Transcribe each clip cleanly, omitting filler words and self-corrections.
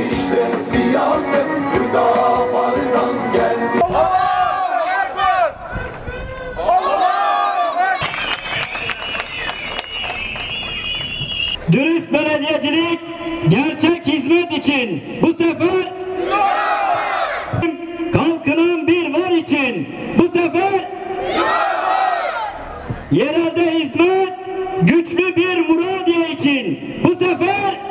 işte siyaset Hüdapar'dan geldi. Allahu Ekber! Allahu Ekber! Dürüst belediyecilik, gerçek hizmet için bu sefer kalkınan bir var için bu sefer yerelde hizmet, güçlü bir Muradiye için bu sefer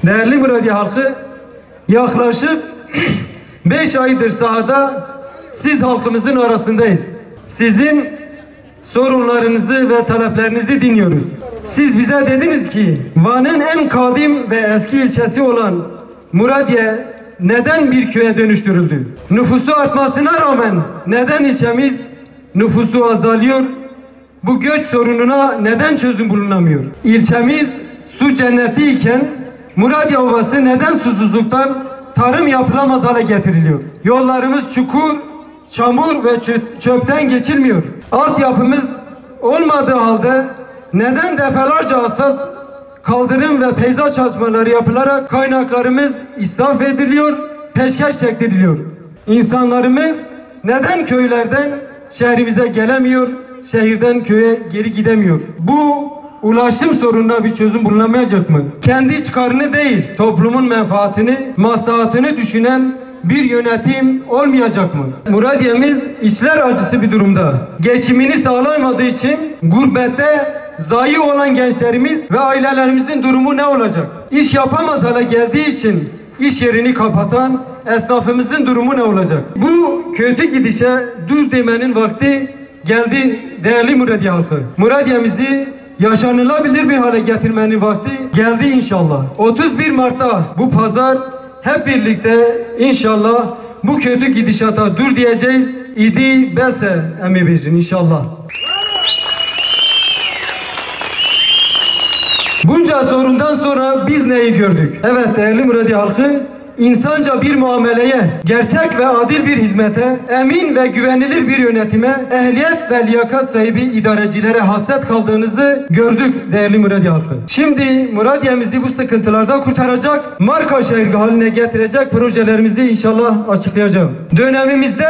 Değerli Muradiye halkı, yaklaşık 5 aydır sahada siz halkımızın arasındayız. Sizin sorunlarınızı ve taleplerinizi dinliyoruz. Siz bize dediniz ki Van'ın en kadim ve eski ilçesi olan Muradiye neden bir köye dönüştürüldü? Nüfusu artmasına rağmen neden ilçemiz nüfusu azalıyor? Bu göç sorununa neden çözüm bulunamıyor? İlçemiz su cenneti iken Muradiye Ovası neden susuzluktan tarım yapılamaz hale getiriliyor? Yollarımız çukur, çamur ve çöpten geçilmiyor. Altyapımız olmadığı halde neden defalarca asfalt, kaldırım ve peyzaj çalışmaları yapılarak kaynaklarımız israf ediliyor, peşkeş çektiriliyor? İnsanlarımız neden köylerden şehrimize gelemiyor, şehirden köye geri gidemiyor? Bu ulaşım sorununa bir çözüm bulunamayacak mı? Kendi çıkarını değil, toplumun menfaatini, maslahatını düşünen bir yönetim olmayacak mı? Muradiye'miz içler acısı bir durumda. Geçimini sağlayamadığı için gurbette zayi olan gençlerimiz ve ailelerimizin durumu ne olacak? İş yapamaz hale geldiği için iş yerini kapatan esnafımızın durumu ne olacak? Bu kötü gidişe dur demenin vakti geldi değerli Muradiye halkı. Muradiye'mizi yaşanılabilir bir hale getirmenin vakti geldi inşallah. 31 Mart'ta bu pazar hep birlikte inşallah bu kötü gidişata dur diyeceğiz. İdi bese emibizin inşallah. Bunca sorundan sonra biz neyi gördük? Evet değerli Muradiye halkı, insanca bir muameleye, gerçek ve adil bir hizmete, emin ve güvenilir bir yönetime, ehliyet ve liyakat sahibi idarecilere hasret kaldığınızı gördük değerli Muradiye halkı. Şimdi Muradiye'mizi bu sıkıntılardan kurtaracak, marka şehir haline getirecek projelerimizi inşallah açıklayacağım. Dönemimizde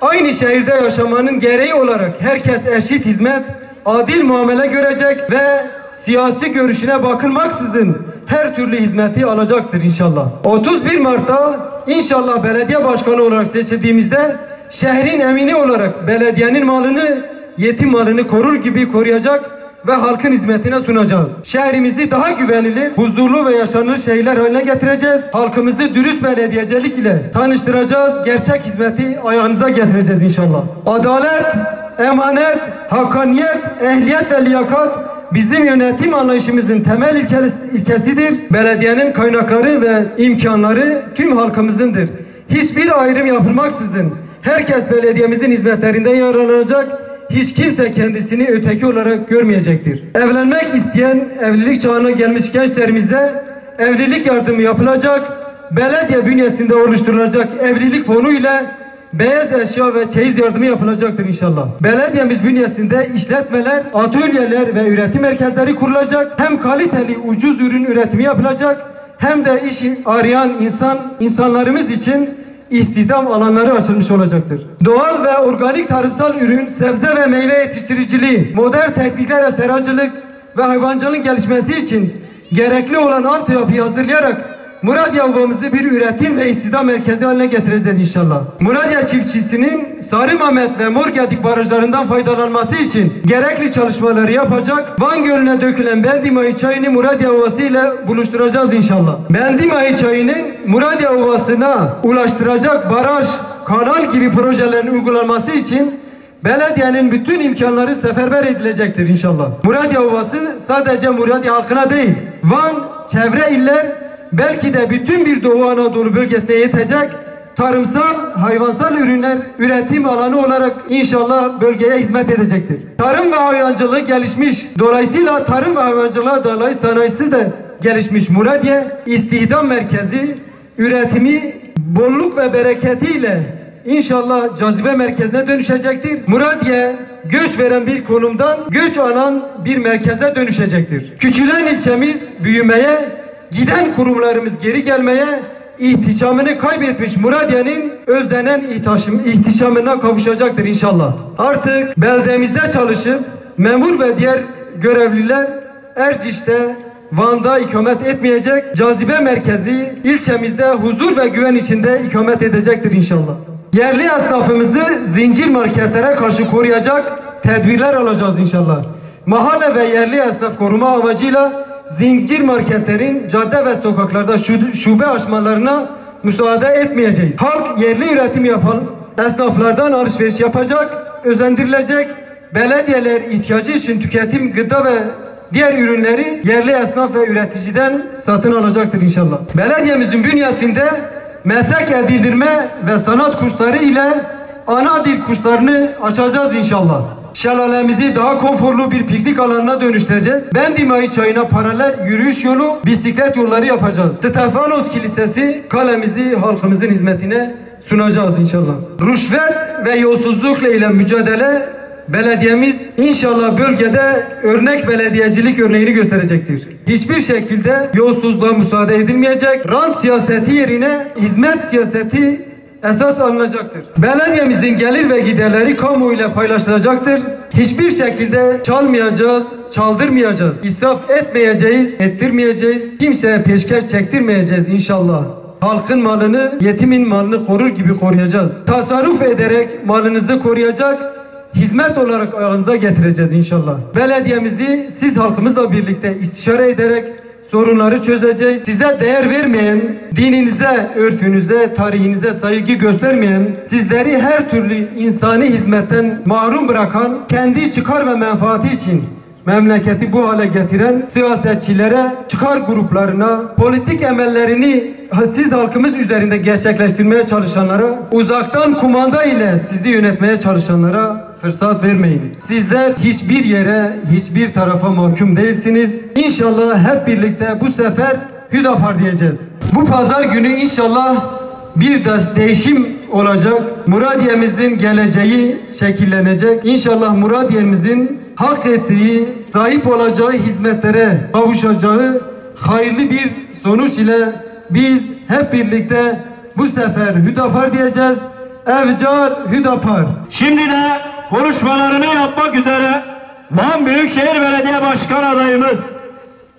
aynı şehirde yaşamanın gereği olarak herkes eşit hizmet, adil muamele görecek ve siyasi görüşüne bakılmaksızın her türlü hizmeti alacaktır inşallah. 31 Mart'ta inşallah belediye başkanı olarak seçildiğimizde şehrin emini olarak belediyenin malını, yetim malını korur gibi koruyacak ve halkın hizmetine sunacağız. Şehrimizi daha güvenilir, huzurlu ve yaşanır şehirler haline getireceğiz. Halkımızı dürüst belediyecilik ile tanıştıracağız. Gerçek hizmeti ayağınıza getireceğiz inşallah. Adalet, emanet, hakkaniyet, ehliyet ve liyakat bizim yönetim anlayışımızın temel ilkesidir. Belediyenin kaynakları ve imkanları tüm halkımızındır. Hiçbir ayrım yapılmaksızın herkes belediyemizin hizmetlerinden yararlanacak. Hiç kimse kendisini öteki olarak görmeyecektir. Evlenmek isteyen evlilik çağına gelmiş gençlerimize evlilik yardımı yapılacak. Belediye bünyesinde oluşturulacak evlilik fonu ile beyaz eşya ve çeyiz yardımı yapılacaktır inşallah. Belediyemiz bünyesinde işletmeler, atölyeler ve üretim merkezleri kurulacak. Hem kaliteli ucuz ürün üretimi yapılacak hem de iş arayan insanlarımız için istihdam alanları açılmış olacaktır. Doğal ve organik tarımsal ürün, sebze ve meyve yetiştiriciliği, modern tekniklerle seracılık ve hayvancılığın gelişmesi için gerekli olan altyapıyı hazırlayarak Muradiye Ovamızı bir üretim ve istihdam merkezi haline getireceğiz inşallah. Muradiye çiftçisinin Sarımamet ve Morgedik barajlarından faydalanması için gerekli çalışmaları yapacak. Van Gölü'ne dökülen Bendimayı çayını Muradiye Ovası ile buluşturacağız inşallah. Bendimayı çayının Muradiye Ovası'na ulaştıracak baraj, kanal gibi projelerin uygulanması için Belediyenin bütün imkanları seferber edilecektir inşallah. Muradiye Ovası sadece Muradiye halkına değil, Van, çevre iller, belki de bütün bir Doğu Anadolu bölgesine yetecek tarımsal, hayvansal ürünler üretim alanı olarak inşallah bölgeye hizmet edecektir. Tarım ve hayvancılığı gelişmiş. Dolayısıyla tarım ve hayvancılığa dair sanayisi de gelişmiş Muradiye, istihdam merkezi, üretimi, bolluk ve bereketiyle İnşallah cazibe merkezine dönüşecektir. Muradiye göç veren bir konumdan göç alan bir merkeze dönüşecektir. Küçülen ilçemiz büyümeye, giden kurumlarımız geri gelmeye, ihtişamını kaybetmiş Muradiye'nin özlenen ihtişamına kavuşacaktır inşallah. Artık beldemizde çalışıp memur ve diğer görevliler Erciş'te, Van'da ikamet etmeyecek, cazibe merkezi ilçemizde huzur ve güven içinde ikamet edecektir inşallah. Yerli esnafımızı zincir marketlere karşı koruyacak tedbirler alacağız inşallah. Mahalle ve yerli esnaf koruma amacıyla zincir marketlerin cadde ve sokaklarda şube açmalarına müsaade etmeyeceğiz. Halk yerli üretim yapan esnaflardan alışveriş yapacak, özendirilecek. Belediyeler ihtiyacı için tüketim, gıda ve diğer ürünleri yerli esnaf ve üreticiden satın alacaktır inşallah. Belediyemizin bünyesinde meslek edindirme ve sanat kursları ile ana dil kurslarını açacağız inşallah. Şelalemizi daha konforlu bir piknik alanına dönüştüreceğiz. Bendimayı çayına paralel yürüyüş yolu, bisiklet yolları yapacağız. Stefanos Kilisesi kalemizi halkımızın hizmetine sunacağız inşallah. Rüşvet ve yolsuzlukla ile mücadele belediyemiz inşallah bölgede örnek belediyecilik örneğini gösterecektir. Hiçbir şekilde yolsuzluğa müsaade edilmeyecek. Rant siyaseti yerine hizmet siyaseti esas alınacaktır. Belediyemizin gelir ve giderleri kamu ile paylaşılacaktır. Hiçbir şekilde çalmayacağız, çaldırmayacağız. İsraf etmeyeceğiz, ettirmeyeceğiz. Kimseye peşkeş çektirmeyeceğiz inşallah. Halkın malını, yetimin malını korur gibi koruyacağız. Tasarruf ederek malınızı koruyacak, hizmet olarak ayağınıza getireceğiz inşallah. Belediyemizi siz halkımızla birlikte istişare ederek sorunları çözeceğiz. Size değer vermeyen, dininize, örfünüze, tarihinize saygı göstermeyen, sizleri her türlü insani hizmetten mahrum bırakan, kendi çıkar ve menfaati için memleketi bu hale getiren siyasetçilere, çıkar gruplarına, politik emellerini siz halkımız üzerinde gerçekleştirmeye çalışanlara, uzaktan kumanda ile sizi yönetmeye çalışanlara fırsat vermeyin. Sizler hiçbir yere, hiçbir tarafa mahkum değilsiniz. İnşallah hep birlikte bu sefer Hüdapar diyeceğiz. Bu pazar günü inşallah bir değişim olacak. Muradiyemizin geleceği şekillenecek. İnşallah Muradiyemizin hak ettiği, sahip olacağı hizmetlere kavuşacağı hayırlı bir sonuç ile biz hep birlikte bu sefer Hüdapar diyeceğiz. Evcar Hüdapar. Şimdi de konuşmalarını yapmak üzere Van Büyükşehir Belediye Başkan adayımız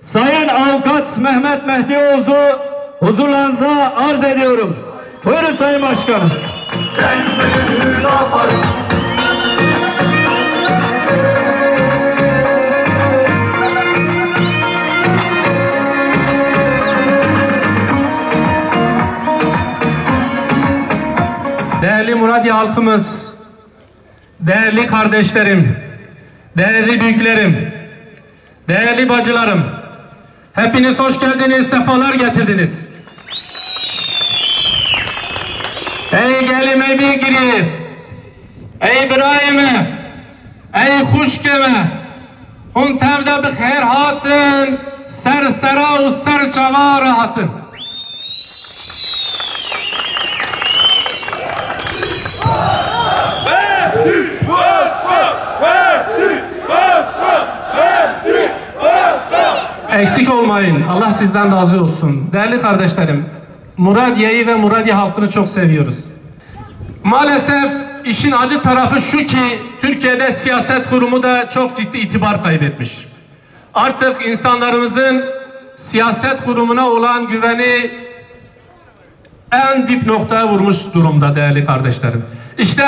Sayın Avukat Mehmet Mehdioğlu huzurlarınıza arz ediyorum. Buyurun Sayın Başkanım. Değerli Muradiye halkımız, değerli kardeşlerim, değerli büyüklerim, değerli bacılarım, hepiniz hoş geldiniz, sefalar getirdiniz. Ey gelim ey bigiri, ey İbrahim'e, ey huşkeme, hun tevde bi khair hatın, sersera u serçava rahatın. Eksik olmayın. Allah sizden razı olsun. Değerli kardeşlerim, Muradiye'yi ve Muradiye halkını çok seviyoruz. Maalesef işin acı tarafı şu ki Türkiye'de siyaset kurumu da çok ciddi itibar kaybetmiş. Artık insanlarımızın siyaset kurumuna olan güveni en dip noktaya vurmuş durumda değerli kardeşlerim. İşte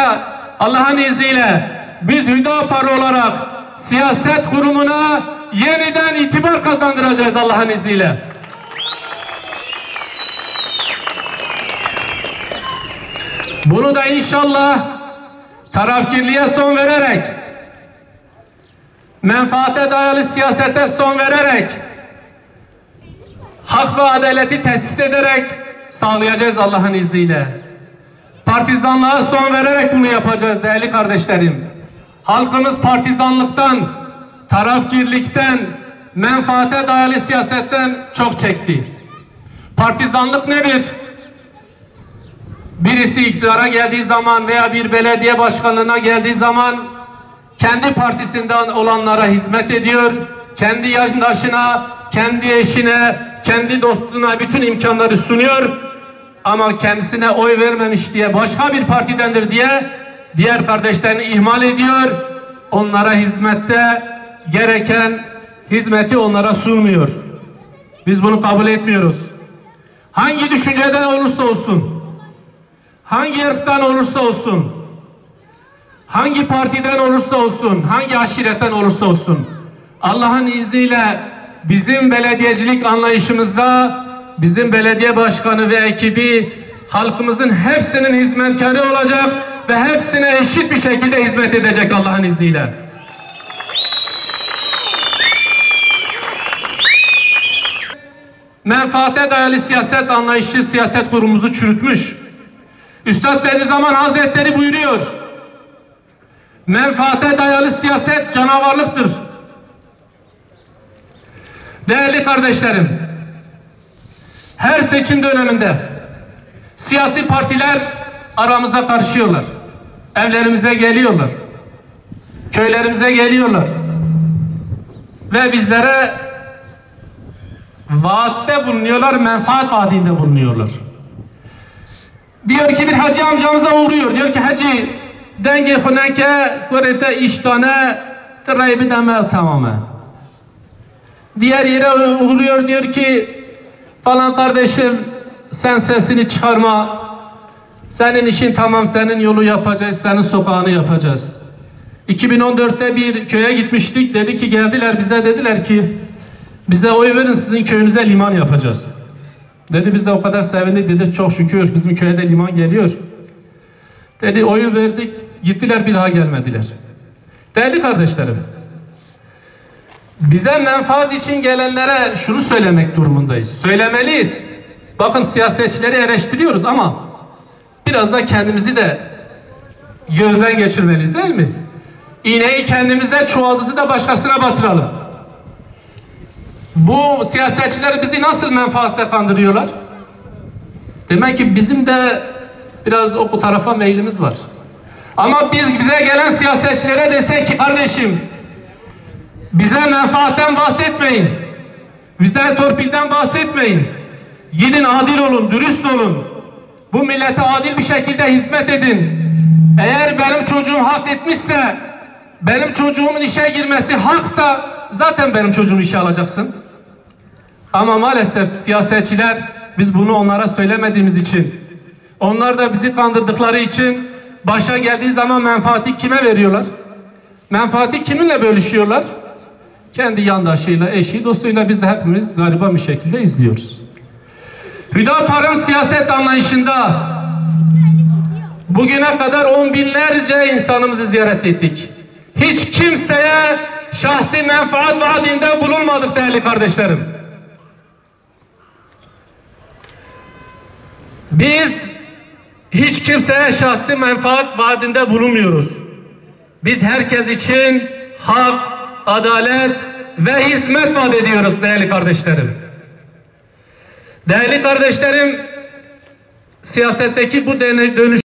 Allah'ın izniyle biz Hüdapar olarak siyaset kurumuna yeniden itibar kazandıracağız Allah'ın izniyle. Bunu da inşallah tarafkirliğe son vererek, menfaate dayalı siyasete son vererek, hak ve adaleti tesis ederek sağlayacağız Allah'ın izniyle. Partizanlığa son vererek bunu yapacağız değerli kardeşlerim. Halkımız partizanlıktan, tarafkirlikten, menfaate dayalı siyasetten çok çekti. Partizanlık nedir? Birisi iktidara geldiği zaman veya bir belediye başkanlığına geldiği zaman kendi partisinden olanlara hizmet ediyor, kendi yaşdaşına, kendi eşine, kendi dostuna bütün imkanları sunuyor ama kendisine oy vermemiş diye, başka bir partidendir diye diğer kardeşlerini ihmal ediyor, onlara hizmette gereken hizmeti onlara sunmuyor. Biz bunu kabul etmiyoruz. Hangi düşünceden olursa olsun, hangi ırktan olursa olsun, hangi partiden olursa olsun, hangi aşiretten olursa olsun, Allah'ın izniyle bizim belediyecilik anlayışımızda bizim belediye başkanı ve ekibi halkımızın hepsinin hizmetkarı olacak ve hepsine eşit bir şekilde hizmet edecek Allah'ın izniyle. Menfaate dayalı siyaset anlayışı siyaset kurumumuzu çürütmüş. Üstad Bediüzzaman Hazretleri buyuruyor, menfaate dayalı siyaset canavarlıktır. Değerli kardeşlerim, her seçim döneminde siyasi partiler aramıza karışıyorlar. Evlerimize geliyorlar. Köylerimize geliyorlar. Ve bizlere vaatte bulunuyorlar, menfaat vaadinde bulunuyorlar. Diyor ki bir hacı amcamıza uğruyor. Diyor ki hacı, dengi huneke kurete iştane tıraybı deme tamamen. Diğer yere uğruyor, diyor ki falan kardeşim sen sesini çıkarma. Senin işin tamam, senin yolu yapacağız, senin sokağını yapacağız. 2014'te bir köye gitmiştik. Dedi ki geldiler bize, dediler ki bize oy verin, sizin köyünüze liman yapacağız. Dedi biz de o kadar sevindik, dedi çok şükür bizim köye de liman geliyor. Dedi oyu verdik, gittiler bir daha gelmediler. Değerli kardeşlerim, bize menfaat için gelenlere şunu söylemek durumundayız. Söylemeliyiz. Bakın siyasetçileri eleştiriyoruz ama biraz da kendimizi de gözden geçirmeliyiz değil mi? İğneyi kendimize, çuvaldızı da başkasına batıralım. Bu siyasetçiler bizi nasıl menfaatle kandırıyorlar? Demek ki bizim de biraz o tarafa meylimiz var. Ama bize gelen siyasetçilere desek ki kardeşim, bize menfaatten bahsetmeyin. Bizden torpilden bahsetmeyin. Gidin adil olun, dürüst olun. Bu millete adil bir şekilde hizmet edin. Eğer benim çocuğum hak etmişse, benim çocuğumun işe girmesi haksa zaten benim çocuğumu işe alacaksın. Ama maalesef siyasetçiler, biz bunu onlara söylemediğimiz için, onlar da bizi kandırdıkları için başa geldiği zaman menfaati kime veriyorlar? Menfaati kiminle bölüşüyorlar? Kendi yandaşıyla, eşi, dostuyla. Biz de hepimiz gariban bir şekilde izliyoruz. Hüdapar'ın siyaset anlayışında bugüne kadar on binlerce insanımızı ziyaret ettik. Hiç kimseye şahsi menfaat vaadinde bulunmadık değerli kardeşlerim. Biz hiç kimseye şahsi menfaat vaadinde bulunmuyoruz. Biz herkes için hak, adalet ve hizmet vaat ediyoruz değerli kardeşlerim. Değerli kardeşlerim, siyasetteki bu dönüş